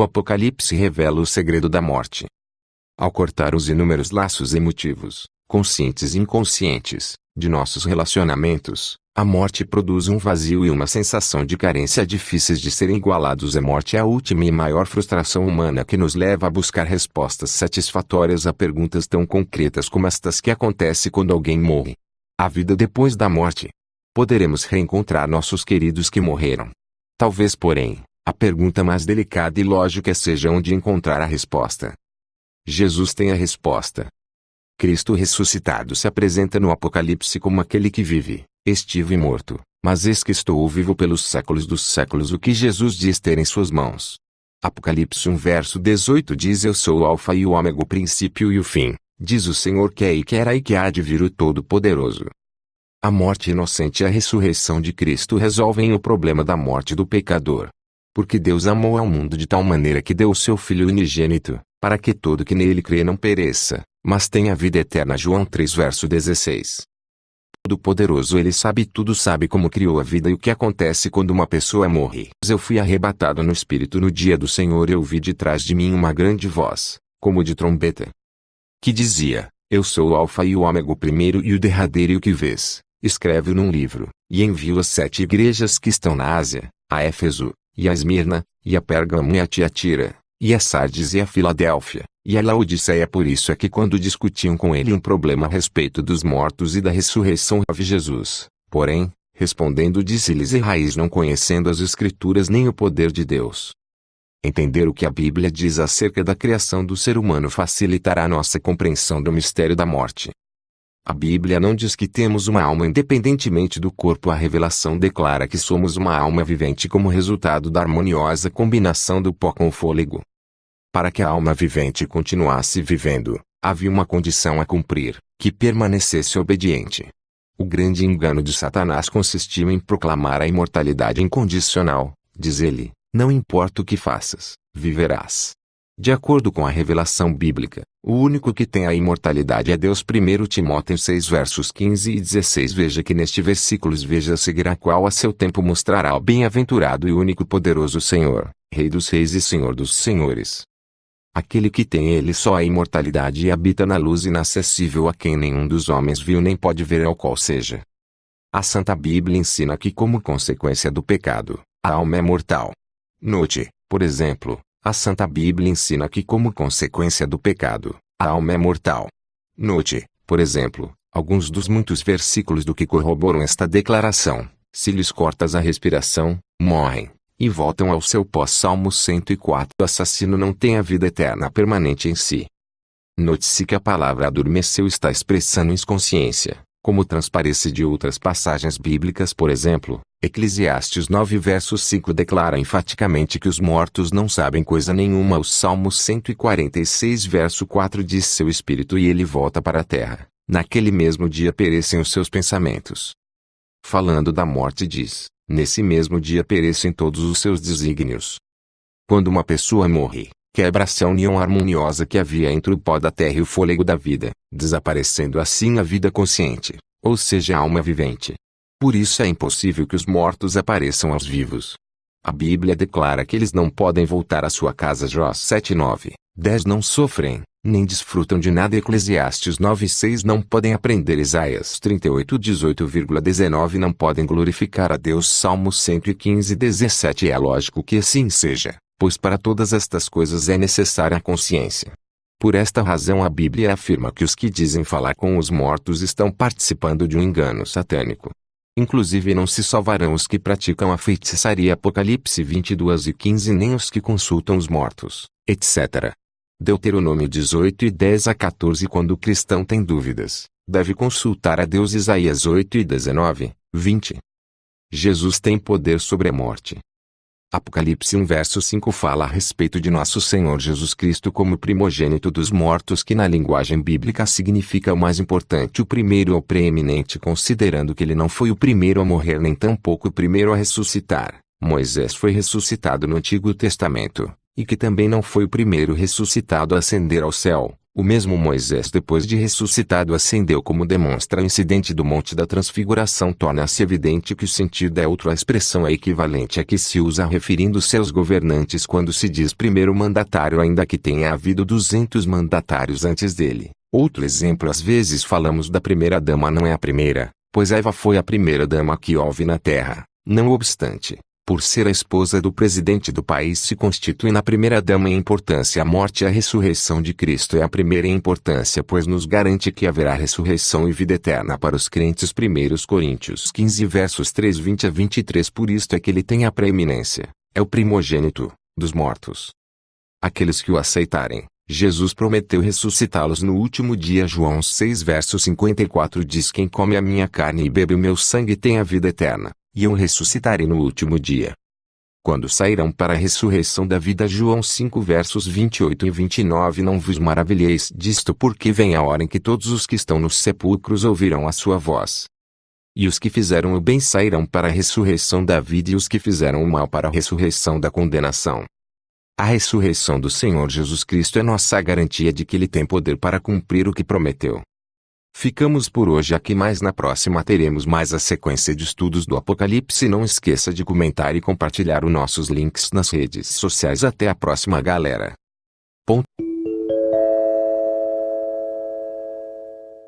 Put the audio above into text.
Apocalipse revela o segredo da morte. Ao cortar os inúmeros laços emotivos, conscientes e inconscientes, de nossos relacionamentos, a morte produz um vazio e uma sensação de carência difíceis de serem igualados. A morte é a última e maior frustração humana que nos leva a buscar respostas satisfatórias a perguntas tão concretas como estas que acontecem quando alguém morre. A vida depois da morte. Poderemos reencontrar nossos queridos que morreram. Talvez, porém, a pergunta mais delicada e lógica seja onde encontrar a resposta. Jesus tem a resposta. Cristo ressuscitado se apresenta no Apocalipse como aquele que vive. Estive morto, mas eis que estou vivo pelos séculos dos séculos. O que Jesus diz ter em suas mãos. Apocalipse 1 verso 18 diz: Eu sou o Alfa e o Ômega, o princípio e o fim, diz o Senhor que é e que era e que há de vir, o Todo-Poderoso. A morte inocente e a ressurreição de Cristo resolvem o problema da morte do pecador. Porque Deus amou ao mundo de tal maneira que deu o seu Filho unigênito, para que todo que nele crê não pereça, mas tenha vida eterna. João 3 verso 16. Todo-Poderoso, Ele sabe tudo, sabe como criou a vida e o que acontece quando uma pessoa morre. Eu fui arrebatado no Espírito no dia do Senhor e ouvi de trás de mim uma grande voz, como de trombeta, que dizia: Eu sou o Alfa e o Ômega, o primeiro e o derradeiro, e o que vês, escreve num livro, e envio às 7 igrejas que estão na Ásia, a Éfeso, e a Esmirna, e a Pérgamo, e a Tiatira, e a Sardes, e a Filadélfia, e a Laodiceia. Por isso é que quando discutiam com ele um problema a respeito dos mortos e da ressurreição de Jesus, porém, respondendo, disse-lhes: Errais, não conhecendo as Escrituras nem o poder de Deus. Entender o que a Bíblia diz acerca da criação do ser humano facilitará nossa compreensão do mistério da morte. A Bíblia não diz que temos uma alma independentemente do corpo. A revelação declara que somos uma alma vivente como resultado da harmoniosa combinação do pó com o fôlego. Para que a alma vivente continuasse vivendo, havia uma condição a cumprir: que permanecesse obediente. O grande engano de Satanás consistiu em proclamar a imortalidade incondicional. Diz ele: Não importa o que faças, viverás. De acordo com a revelação bíblica, o único que tem a imortalidade é Deus. 1 Timóteo 6 versos 15 e 16. Veja que neste versículo veja seguirá qual a seu tempo mostrará o bem-aventurado e único poderoso Senhor, Rei dos reis e Senhor dos senhores. Aquele que tem ele só a imortalidade e habita na luz inacessível a quem nenhum dos homens viu nem pode ver, ao qual seja. A Santa Bíblia ensina que, como consequência do pecado, a alma é mortal. Note, por exemplo, a Santa Bíblia ensina que, como consequência do pecado, a alma é mortal. Note, por exemplo, alguns dos muitos versículos do que corroboram esta declaração: se lhes cortas a respiração, morrem, e voltam ao seu pó. Salmo 104. O assassino não tem a vida eterna permanente em si. Note-se que a palavra adormeceu está expressando inconsciência, como transparece de outras passagens bíblicas. Por exemplo, Eclesiastes 9 verso 5 declara enfaticamente que os mortos não sabem coisa nenhuma. O Salmo 146 verso 4 diz: seu espírito e ele volta para a terra, naquele mesmo dia perecem os seus pensamentos. Falando da morte diz: nesse mesmo dia perecem todos os seus desígnios. Quando uma pessoa morre, quebra-se a união harmoniosa que havia entre o pó da terra e o fôlego da vida, desaparecendo assim a vida consciente, ou seja, a alma vivente. Por isso é impossível que os mortos apareçam aos vivos. A Bíblia declara que eles não podem voltar à sua casa. Jó 7:9, 10 não sofrem, nem desfrutam de nada. Eclesiastes 9:6 não podem aprender. Isaías 38:18-19 não podem glorificar a Deus. Salmo 115:17 é lógico que assim seja, pois para todas estas coisas é necessária a consciência. Por esta razão a Bíblia afirma que os que dizem falar com os mortos estão participando de um engano satânico. Inclusive não se salvarão os que praticam a feitiçaria. Apocalipse 22:15 nem os que consultam os mortos, etc. Deuteronômio 18:10-14 Quando o cristão tem dúvidas, deve consultar a Deus. Isaías 8:19, 20. Jesus tem poder sobre a morte. Apocalipse 1 verso 5 fala a respeito de nosso Senhor Jesus Cristo como primogênito dos mortos, que na linguagem bíblica significa o mais importante, o primeiro ou preeminente, considerando que ele não foi o primeiro a morrer nem tampouco o primeiro a ressuscitar. Moisés foi ressuscitado no Antigo Testamento, e que também não foi o primeiro ressuscitado a ascender ao céu. O mesmo Moisés, depois de ressuscitado, ascendeu, como demonstra o incidente do Monte da Transfiguração. Torna-se evidente que o sentido é outro. A expressão é equivalente à que se usa referindo-se aos governantes quando se diz primeiro mandatário, ainda que tenha havido 200 mandatários antes dele. Outro exemplo: às vezes falamos da primeira dama, não é a primeira, pois Eva foi a primeira dama que houve na terra. Não obstante, por ser a esposa do presidente do país, se constitui na primeira dama em importância. A morte e a ressurreição de Cristo é a primeira em importância, pois nos garante que haverá ressurreição e vida eterna para os crentes. 1 Coríntios 15 versos 3, 20 a 23. Por isto é que ele tem a preeminência, é o primogênito dos mortos. Aqueles que o aceitarem, Jesus prometeu ressuscitá-los no último dia. João 6 verso 54 diz: quem come a minha carne e bebe o meu sangue tem a vida eterna, e eu ressuscitarei no último dia. Quando sairão para a ressurreição da vida. João 5 versos 28 e 29. Não vos maravilheis disto, porque vem a hora em que todos os que estão nos sepulcros ouvirão a sua voz. E os que fizeram o bem sairão para a ressurreição da vida, e os que fizeram o mal para a ressurreição da condenação. A ressurreição do Senhor Jesus Cristo é nossa garantia de que Ele tem poder para cumprir o que prometeu. Ficamos por hoje aqui, mas na próxima teremos mais a sequência de estudos do Apocalipse. Não esqueça de comentar e compartilhar os nossos links nas redes sociais. Até a próxima, galera.